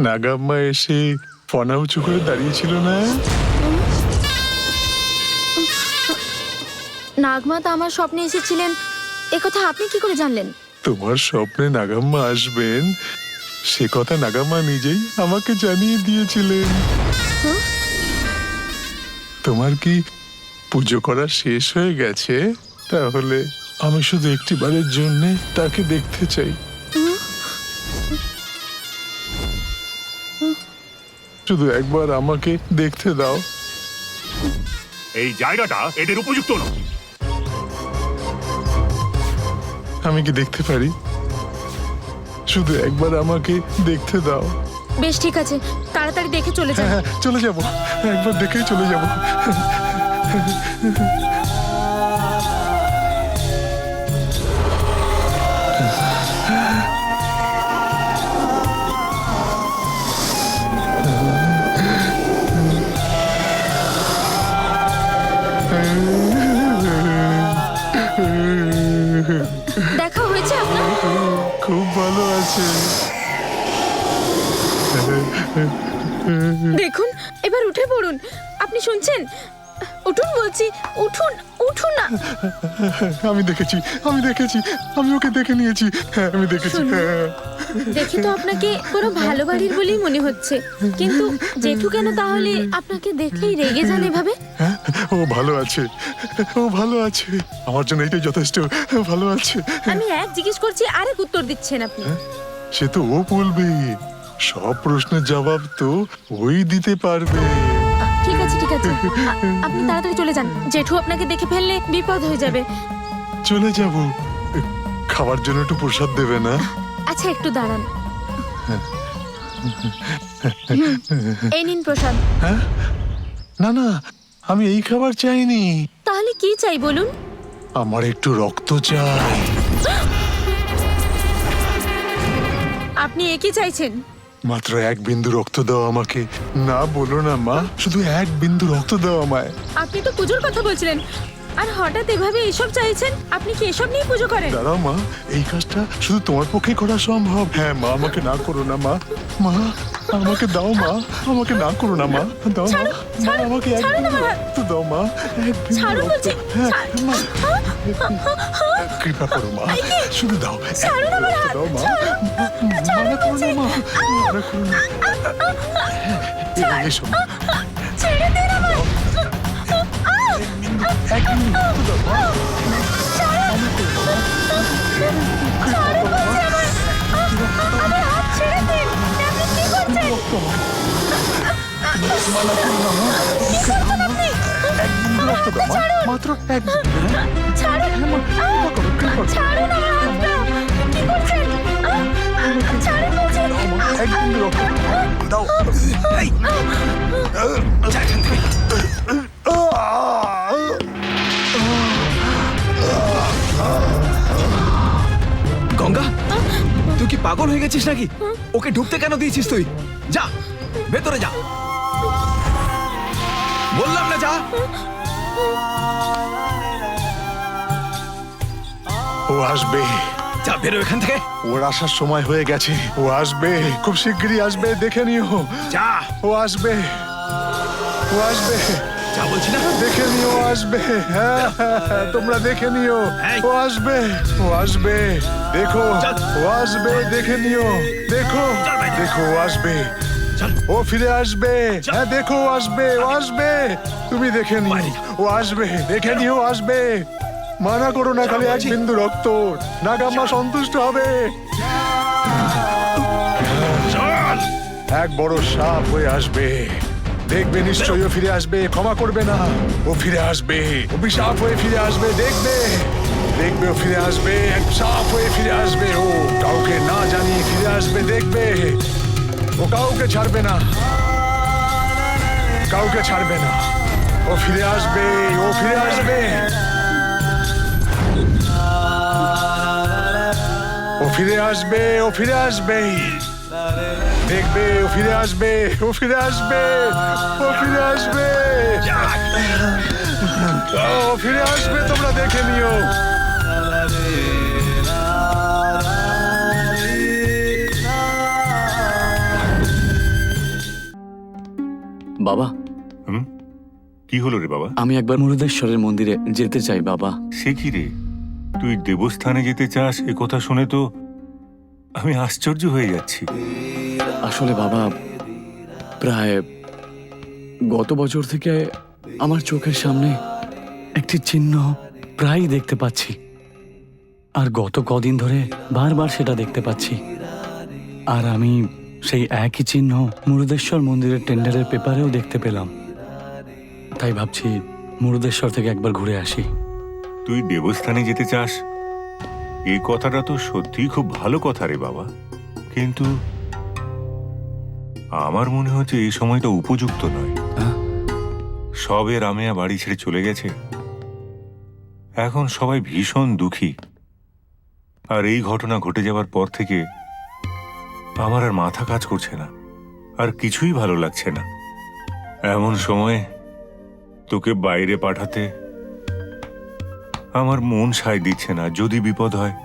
নাগাম্মা এসে ফনা উঁচু করে দাঁড়িয়েছিল না? নাগমা তো আমার স্বপ্নে এসেছিলেন, একথা আপনি কি করে জানলেন? তোমার স্বপ্নে নাগাম্মা আসবেন সে কথা নাগাম্মা নিজেই আমাকে জানিয়ে দিয়েছিলেন। তোমার কি পুজো করা শেষ হয়ে গেছে? তাহলে আমি শুধু একটিবারের জন্য তাকে দেখতে চাই। শুধু একবার আমাকে দেখতে দাও। এই জায়গাটা এদের উপযুক্ত নয়। আমি কি দেখতে পারি? শুধু একবার আমাকে দেখতে দাও। বেশ ঠিক আছে, তাড়াতাড়ি দেখে চলে যান। হ্যাঁ, চলে যাব, একবার দেখেই চলে যাব। দেখা হয়েছে আপনার? খুব ভালো আছে। দেখুন, এবার উঠে পড়ুন। আপনি শুনছেন? উঠুন বলছি, উঠুন, উঠুন না। আমি দেখেছি, আমি ওকে দেখে নিয়েছি। হ্যাঁ, আমি দেখেছি। শুনুন। হ্যাঁ। দেখি তো আপনাকে পুরো ভালো বাড়ির বলেই মনে হচ্ছে, কিন্তু জেঠু কেন তাহলে আপনাকে দেখলেই রেগে যান এভাবে? হ্যাঁ, ও ভালো আছে, ও ভালো আছে। আমার জন্য এটাই যথেষ্ট। ভালো আছে। আমি এক জিজ্ঞেস করছি, আরেক উত্তর দিচ্ছেন আপনি। সে তো ও বলবে, সব প্রশ্নের জবাব তো ওই দিতে পারবে। ঠিক আছে ঠিক আছে, আপনি তাড়াতাড়ি চলে যান। জেঠু আপনাকে দেখে ফেললে বিপদ হয়ে যাবে। চলে যাব। খাবার জন্য একটু প্রসাদ দেবে না? আচ্ছা, একটু দাঁড়ান। এই নিন প্রসাদ। হ্যাঁ, না না, আমি এই খাবার চাইনি। তাহলে কি চাই বলুন? আমার একটু রক্ত চাই। আপনি একই চাইছেন? মাত্র এক বিন্দু রক্ত দাও আমাকে। না বলো না মা, শুধু এক বিন্দু রক্ত দাও আমায়। আপনি তো পুজোর কথা বলছিলেন, আর হঠাৎ এভাবে এইসব চাইছেন? আপনি কি এসব নিয়ে পুজো করেন? দাঁড়াও মা, এই কাজটা শুধু তোমার পক্ষে করা সম্ভব। হ্যাঁ মা, আমাকে না করো না মা। মা, আমাকে দাও মা, আমাকে না করো না মা। দাও মা, মা আমাকে এক বিন্দু রক্ত দাও মা। এক বিন্দু ছাড়ুন রক্ত। বলছি। হ্যাঁ মা, কৃপা করো মা, শুধু দাও। এক বিন্দু রক্ত দাও মা। মানা করো না মা, মানা করো না। এসো মা। ছেড়ে দিন আমায়। এক বিন্দু রক্ত দাও মা। আমার হাত ছেড়ে দিন। আপনি কি করছেন? মানা করো না মা। কি করছেন আপনি? এক বিন্দু রক্ত দাও মা। মাত্র এক বিন্দু। ছাড়ুন। ছাড়ুন আমার হাতটা। কি করছেন? ছাড়ুন বলছি। এক বিন্দু রক্ত দাও। গঙ্গা, তুই কি পাগল হয়ে গেছিস নাকি? ওকে ঢুকতে কেন দিয়েছিস তুই? যা, ভেতরে যা। বললাম না যা। ও আসবে। যা, বেরো এখান থেকে। ওর আসার সময় হয়ে গেছে। ও আসবে, খুব শিগগিরই আসবে, দেখে নিও। যা, ও আসবে, ও আসবে, যা বলছি না। দেখে নিও। আসবে। হ্যাঁ, তোমরা দেখে নিও। এই। ও আসবে, ও আসবে, দেখো। চল। ও আসবে, দেখে নিও। দেখো, চল ভাই। দেখো, ও আসবে। চল। ও ফিরে আসবে। চল। হ্যাঁ, দেখো, ও আসবে, ও আসবে। তুমি দেখে নিও। বাইরে। ও আসবে, দেখে নিও, ও আসবে। মানা করো না, খালি এক বলছি। বিন্দু রক্ত। নাগাম্মা সন্তুষ্ট হবে। চল। এক বড় সাপ হয়ে আসবে। দেখবে নিশ্চয়ই ও ফিরে আসবে, ক্ষমা করবে না। ও ফিরে আসবে, অভিশাপ হয়ে ফিরে আসবে। দেখবে, দেখবে ও ফিরে আসবে, এক সাপ হয়ে ফিরে আসবে। ও কাউকে না জানিয়ে ফিরে আসবে। দেখবে, ও কাউকে ছাড়বে না, কাউকে ছাড়বে না। ও ফিরে আসবে, ও ফিরে আসবে, ও ফিরে আসবে, ও ফিরে আসবে। দেখবে, ও ফিরে আসবে, ও ফিরে আসবে, ও ফিরে আসবে, ও ফিরে আসবে। তোমরা দেখে নিও। বাবা, হুম? কি হলো রে বাবা? আমি একবার মুরুদেশ্বরের মন্দিরে যেতে চাই বাবা। সে কি রে, তুই দেবস্থানে যেতে চাস এ কথা শুনে তো আমি আশ্চর্য হয়ে যাচ্ছি। আসলে বাবা, প্রায় গত বছর থেকে আমার চোখের সামনে একটি চিহ্ন প্রায়ই দেখতে পাচ্ছি, আর গত কদিন ধরে বারবার সেটা দেখতে পাচ্ছি। আর আমি সেই একই চিহ্ন মুরুদেশ্বর মন্দিরের টেন্ডারের পেপারেও দেখতে পেলাম। তাই ভাবছি মুরুদেশ্বর থেকে একবার ঘুরে আসি। তুই দেবস্থানে যেতে চাস এই কথাটা তো সত্যিই খুব ভালো কথা রে বাবা, কিন্তু আমার মনে হচ্ছে এই সময়টা উপযুক্ত নয়। হ্যাঁ? সবে রামেয়া বাড়ি ছেড়ে চলে গেছে, এখন সবাই ভীষণ দুঃখী। আর এই ঘটনা ঘটে যাওয়ার পর থেকে আমার আর মাথা কাজ করছে না, আর কিছুই ভালো লাগছে না। এমন সময়ে তোকে বাইরে পাঠাতে আমার মন সায় দিচ্ছে না। যদি বিপদ হয়,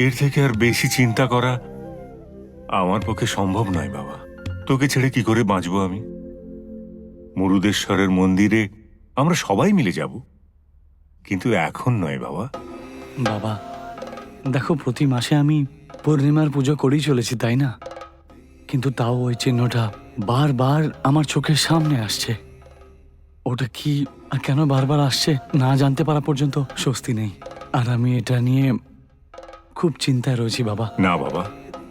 এর থেকে আর বেশি চিন্তা করা আমার পক্ষে সম্ভব নয় বাবা। তোকে ছেড়ে কি করে বাঁচবো আমি? মুরুদেশ্বরের মন্দিরে আমরা সবাই মিলে যাব, কিন্তু এখন নয় বাবা। বাবা দেখো, প্রতি মাসে আমি পূর্ণিমার পুজো করেই চলেছি, তাই না? কিন্তু তাও ওই চিহ্নটা বারবার আমার চোখের সামনে আসছে। ওটা কি আর কেন বারবার আসছে না জানতে পারা পর্যন্ত স্বস্তি নেই। আর আমি এটা নিয়ে খুব চিন্তায় রয়েছি বাবা। না বাবা,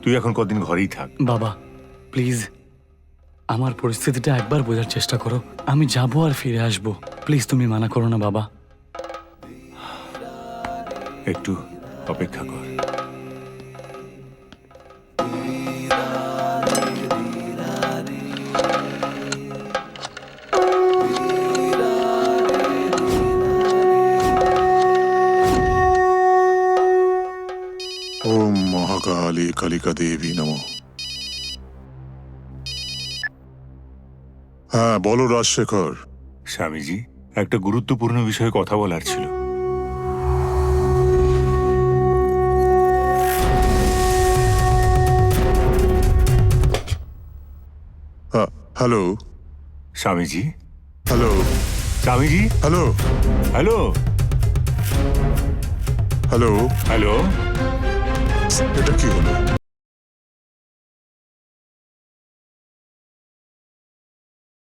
তুই এখন কদিন ঘরেই থাক। বাবা প্লিজ, আমার পরিস্থিতিটা একবার বোঝার চেষ্টা করো। আমি যাবো আর ফিরে আসবো, প্লিজ তুমি মানা করো না বাবা। একটু অপেক্ষা কর। ওম মহাকালী কালিকা দেবী নমঃ। হ্যাঁ বলো রাজশেখর। স্বামীজি, একটা গুরুত্বপূর্ণ বিষয়ে কথা বলার ছিল। হ্যাঁ, hello Swamiji, hello Swamiji, hello hello, hello hello. এটা কি হলো?